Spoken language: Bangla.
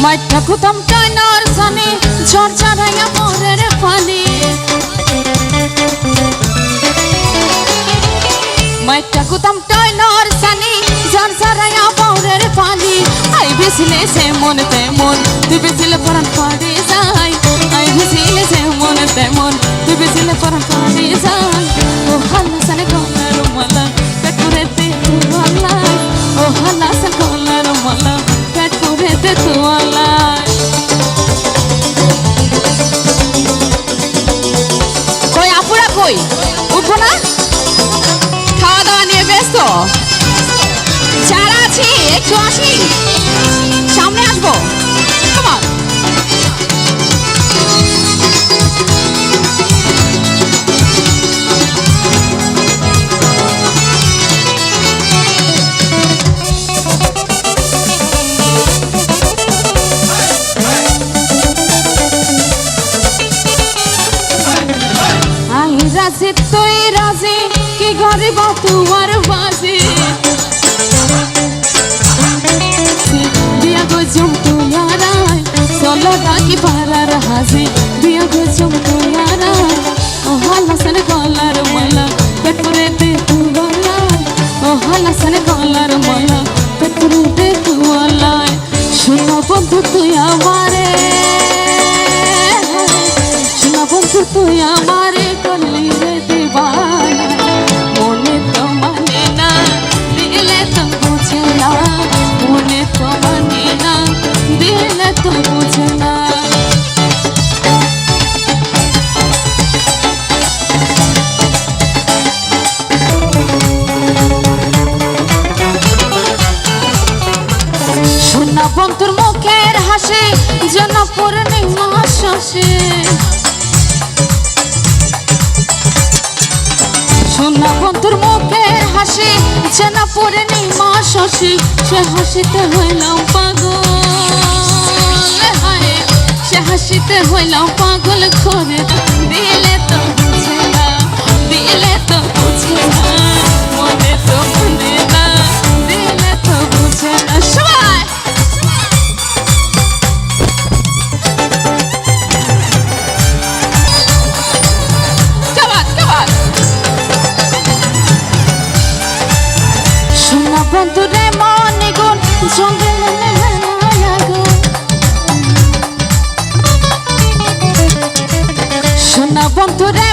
মাইটা কুতাম টাইনার জানে ঝড় ঝড়াইয়া মরের পানি মাইটা কুতাম টাইনার জানে ঝড় ঝড়াইয়া মরের পানি আই ভিজিলে সে মন তেমন তুই ভিজিলে পরাণ পাড়ে যাই আই ভিজিলে সে মন তেমন তুই ভিজিলে পরাণ পাড়ে যাই ও হাল্লা সানে গলার মালা পেট করে দে তুয়ালা ও হাল্লা সানে গলার মালা পেট করে দে তুয়ালা কই আপুরা কই উঠবো না খাওয়া দাওয়া নিয়ে ব্যস্ত যারা আছি একটু আসি সামনে আসবো Come on. আই রাজি তুই রাজি কি গরিব তোমার বাজি Solo daqui para rahazi dia gojum tuyara oh hala sane collar mala petpure te tu gola oh hala sane collar mala petpure te tu gola shuna bondhu tuy amare shuna bondhu tuy amare kolli re divana mone to mane na dile to bujhe na mone to mane na dile to bujhe na শোনা বন্ধুর মুখের হাসি যেন পূর্ণিমা শশী শোনা বন্ধুর মুখের হাসি যেন পূর্ণিমা শশী সে হাসিতে হইলাম পাগল সে হাসিতে হইলাম পাগল করে দিলে তো বুঝে না দিলে তো বুঝে না মনে তো মনে না দিলে তো বুঝে না সবাই শোনা বন্ধুরে মনে গুণ জঙ্গলে শোনা বন্ধুরে